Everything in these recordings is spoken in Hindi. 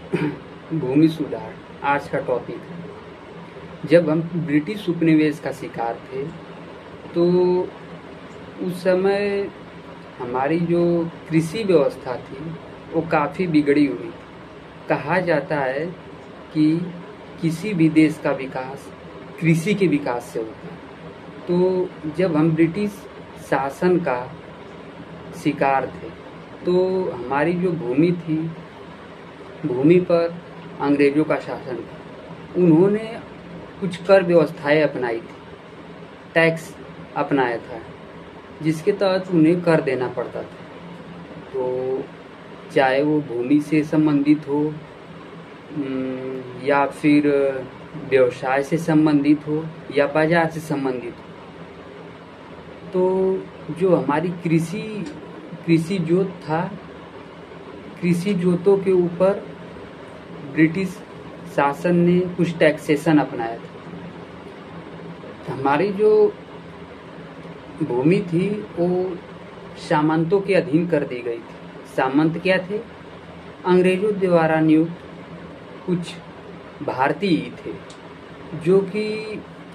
भूमि सुधार आज का टॉपिक है। जब हम ब्रिटिश उपनिवेश का शिकार थे तो उस समय हमारी जो कृषि व्यवस्था थी वो काफ़ी बिगड़ी हुई थी। कहा जाता है कि किसी भी देश का विकास कृषि के विकास से होता है। तो जब हम ब्रिटिश शासन का शिकार थे तो हमारी जो भूमि थी, भूमि पर अंग्रेज़ों का शासन था। उन्होंने कुछ कर व्यवस्थाएं अपनाई थी, टैक्स अपनाया था, जिसके तहत उन्हें कर देना पड़ता था। तो चाहे वो भूमि से संबंधित हो या फिर व्यवसाय से संबंधित हो या बाजार से संबंधित हो। तो जो हमारी कृषि जोत था, कृषि जोतों के ऊपर ब्रिटिश शासन ने कुछ टैक्सेशन अपनाया था। हमारी जो भूमि थी वो सामंतों के अधीन कर दी गई थी। सामंत क्या थे? अंग्रेजों द्वारा नियुक्त कुछ भारतीय थे जो कि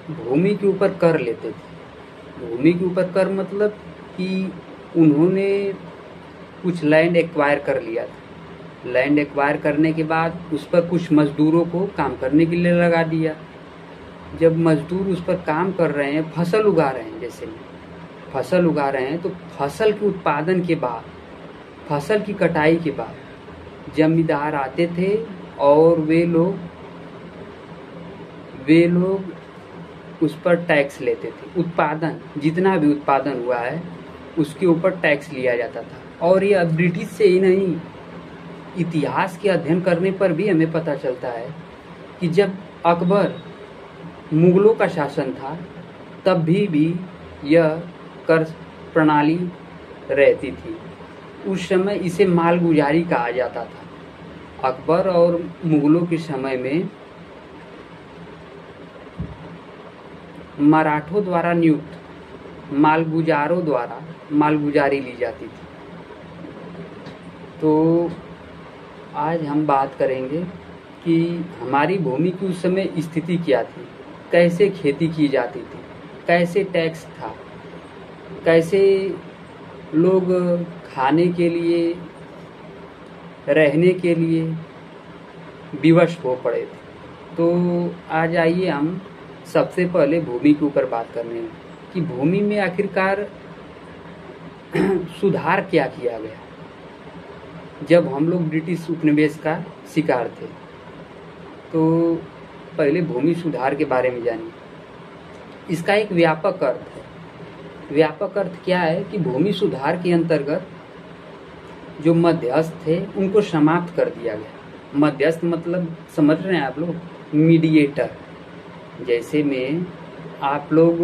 भूमि के ऊपर कर लेते थे। भूमि के ऊपर कर मतलब कि उन्होंने कुछ लैंड एक्वायर कर लिया था। लैंड एक्वायर करने के बाद उस पर कुछ मजदूरों को काम करने के लिए लगा दिया। जब मजदूर उस पर काम कर रहे हैं, फसल उगा रहे हैं, जैसे फसल उगा रहे हैं, तो फसल के उत्पादन के बाद, फसल की कटाई के बाद जमींदार आते थे और वे लोग उस पर टैक्स लेते थे। उत्पादन, जितना भी उत्पादन हुआ है उसके ऊपर टैक्स लिया जाता था। और ये ब्रिटिश से ही नहीं, इतिहास के अध्ययन करने पर भी हमें पता चलता है कि जब अकबर, मुगलों का शासन था, तब भी यह कर प्रणाली रहती थी। उस समय इसे मालगुजारी कहा जाता था। अकबर और मुगलों के समय में मराठों द्वारा नियुक्त मालगुजारों द्वारा मालगुजारी ली जाती थी। तो आज हम बात करेंगे कि हमारी भूमि की उस समय स्थिति क्या थी, कैसे खेती की जाती थी, कैसे टैक्स था, कैसे लोग खाने के लिए, रहने के लिए विवश हो पड़े थे। तो आज आइए हम सबसे पहले भूमि के ऊपर बात करने में कि भूमि में आखिरकार सुधार क्या किया गया जब हम लोग ब्रिटिश उपनिवेश का शिकार थे। तो पहले भूमि सुधार के बारे में जानिए। इसका एक व्यापक अर्थ है। व्यापक अर्थ क्या है कि भूमि सुधार के अंतर्गत जो मध्यस्थ थे उनको समाप्त कर दिया गया। मध्यस्थ मतलब समझ रहे हैं आप लोग? मीडिएटर। जैसे में आप लोग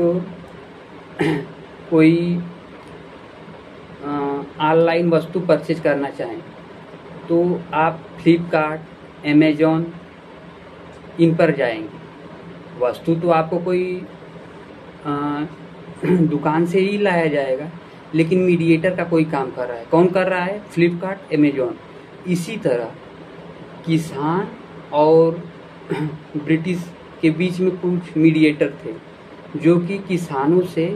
कोई ऑनलाइन वस्तु परचेज करना चाहें तो आप फ्लिपकार्ट, अमेजॉन इन पर जाएंगे। वस्तु तो आपको कोई दुकान से ही लाया जाएगा, लेकिन मीडिएटर का कोई काम कर रहा है। कौन कर रहा है? फ्लिपकार्ट, अमेजॉन। इसी तरह किसान और ब्रिटिश के बीच में कुछ मीडिएटर थे जो कि किसानों से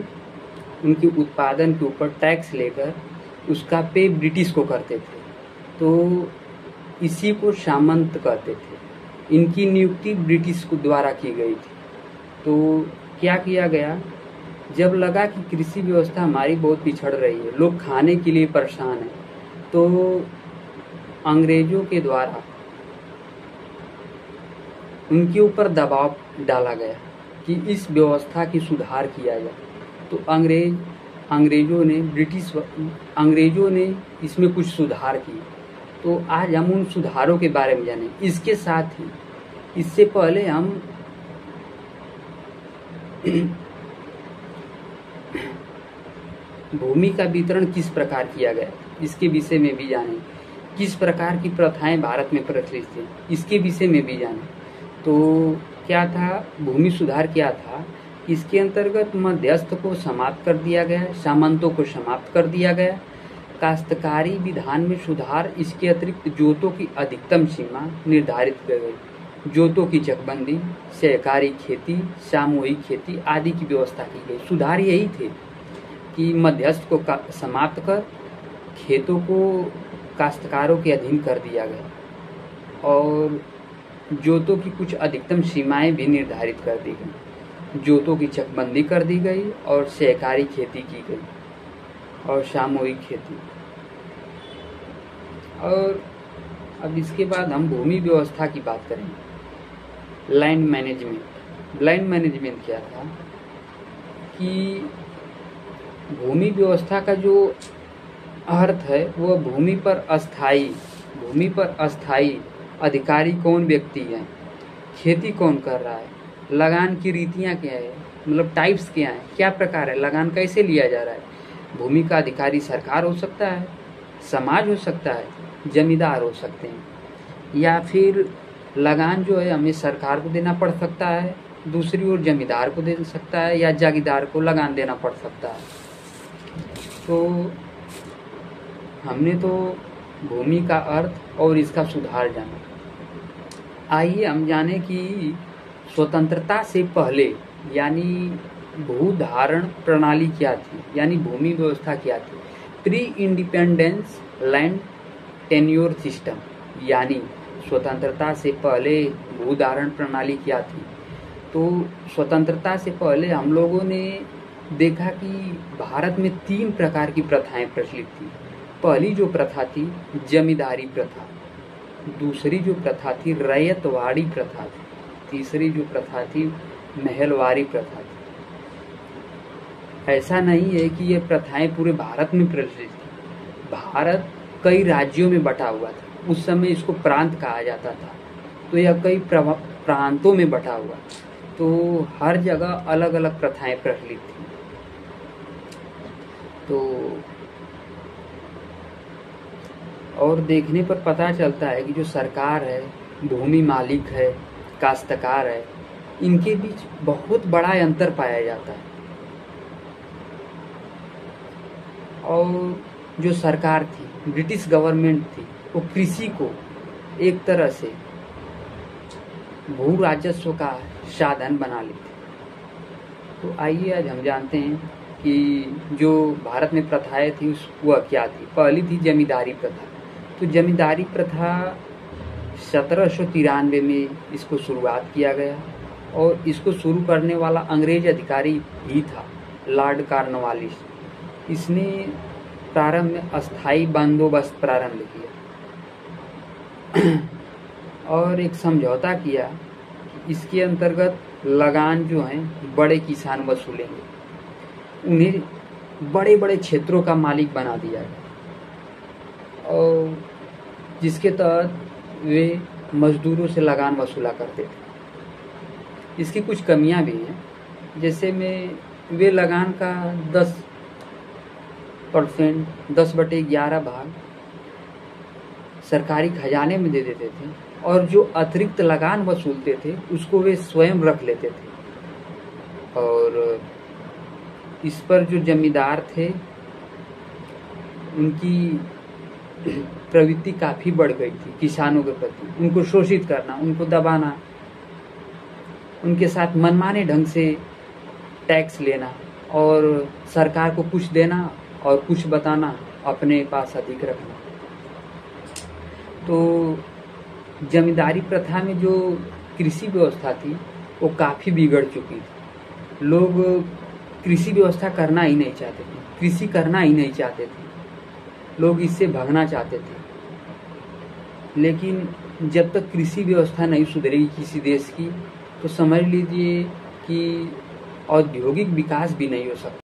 उनके उत्पादन के ऊपर टैक्स लेकर उसका पे ब्रिटिश को करते थे। तो इसी को सामंत कहते थे। इनकी नियुक्ति ब्रिटिश को द्वारा की गई थी। तो क्या किया गया, जब लगा कि कृषि व्यवस्था हमारी बहुत पिछड़ रही है, लोग खाने के लिए परेशान हैं, तो अंग्रेजों के द्वारा उनके ऊपर दबाव डाला गया कि इस व्यवस्था की सुधार किया जाए। तो अंग्रेजों ने इसमें कुछ सुधार किए। तो आज हम उन सुधारों के बारे में जानें। इसके साथ ही इससे पहले हम भूमि का वितरण किस प्रकार किया गया इसके विषय में भी जानें। किस प्रकार की प्रथाएं भारत में प्रचलित थी इसके विषय में भी जानें। तो क्या था, भूमि सुधार क्या था? इसके अंतर्गत मध्यस्थ को समाप्त कर दिया गया, सामंतों को समाप्त कर दिया गया, काश्तकारी विधान में सुधार, इसके अतिरिक्त जोतों की अधिकतम सीमा निर्धारित की गई, जोतों की चकबंदी, सहकारी खेती, सामूहिक खेती आदि की व्यवस्था की गई। सुधार यही थे कि मध्यस्थ को समाप्त कर खेतों को काश्तकारों के अधीन कर दिया गया और जोतों की कुछ अधिकतम सीमाएं भी निर्धारित कर दी गई, जोतों की चकबंदी कर दी गई और सहकारी खेती की गई और सामूहिक खेती। और अब इसके बाद हम भूमि व्यवस्था की बात करेंगे। Land management. लैंड मैनेजमेंट क्या था कि भूमि व्यवस्था का जो अर्थ है वह भूमि पर अस्थायी अधिकारी कौन व्यक्ति है, खेती कौन कर रहा है, लगान की रीतियाँ क्या है, मतलब टाइप्स क्या हैं, क्या प्रकार है, लगान कैसे लिया जा रहा है। भूमि का अधिकारी सरकार हो सकता है, समाज हो सकता है, जमींदार हो सकते हैं, या फिर लगान जो है हमें सरकार को देना पड़ सकता है, दूसरी ओर जमींदार को दे सकता है, या जागीरदार को लगान देना पड़ सकता है। तो हमने तो भूमि का अर्थ और इसका सुधार जाना। आइए हम जाने कि स्वतंत्रता से पहले यानी भूधारण प्रणाली क्या थी, यानी भूमि व्यवस्था क्या थी। Pre independence land tenure system, यानी स्वतंत्रता से पहले भूधारण प्रणाली क्या थी। तो स्वतंत्रता से पहले हम लोगों ने देखा कि भारत में 3 प्रकार की प्रथाएं प्रचलित थी। पहली जो प्रथा थी जमींदारी प्रथा, दूसरी जो प्रथा थी रैयतवाड़ी प्रथा थी, तीसरी जो प्रथा थी महलवारी प्रथा थी। ऐसा नहीं है कि ये प्रथाएं पूरे भारत में प्रचलित थी। भारत कई राज्यों में बटा हुआ था, उस समय इसको प्रांत कहा जाता था। तो यह कई प्रांतों में बटा हुआ, तो हर जगह अलग अलग प्रथाएं प्रचलित थी। तो और देखने पर पता चलता है कि जो सरकार है, भूमि मालिक है, काश्तकार है, इनके बीच बहुत बड़ा अंतर पाया जाता है। और जो सरकार थी, ब्रिटिश गवर्नमेंट थी, वो कृषि को एक तरह से भू राजस्व का साधन बना ली थी। तो आइए आज हम जानते हैं कि जो भारत में प्रथाएं थी वह क्या थी। पहली थी जमींदारी प्रथा। तो जमींदारी प्रथा 1793 में इसको शुरुआत किया गया और इसको शुरू करने वाला अंग्रेज अधिकारी ही था, लॉर्ड कॉर्नवालिस। इसने प्रारंभ में अस्थायी बंदोबस्त प्रारंभ किया और एक समझौता किया। इसके अंतर्गत लगान जो हैं बड़े किसान वसूलेंगे, उन्हें बड़े बड़े क्षेत्रों का मालिक बना दिया गया और जिसके तहत वे मजदूरों से लगान वसूला करते थे। इसकी कुछ कमियां भी हैं, जैसे में वे लगान का 10%, 10/11 भाग सरकारी खजाने में दे देते थे और जो अतिरिक्त लगान वसूलते थे उसको वे स्वयं रख लेते थे। और इस पर जो जमींदार थे उनकी प्रवृत्ति काफी बढ़ गई थी किसानों के प्रति, उनको शोषित करना, उनको दबाना, उनके साथ मनमाने ढंग से टैक्स लेना और सरकार को कुछ देना और कुछ बताना, अपने पास अधिक रखना। तो जमींदारी प्रथा में जो कृषि व्यवस्था थी वो काफी बिगड़ चुकी थी। लोग कृषि व्यवस्था करना ही नहीं चाहते थे, कृषि करना ही नहीं चाहते थे, लोग इससे भागना चाहते थे। लेकिन जब तक कृषि व्यवस्था नहीं सुधरेगी किसी देश की, तो समझ लीजिए कि औद्योगिक विकास भी नहीं हो सकता।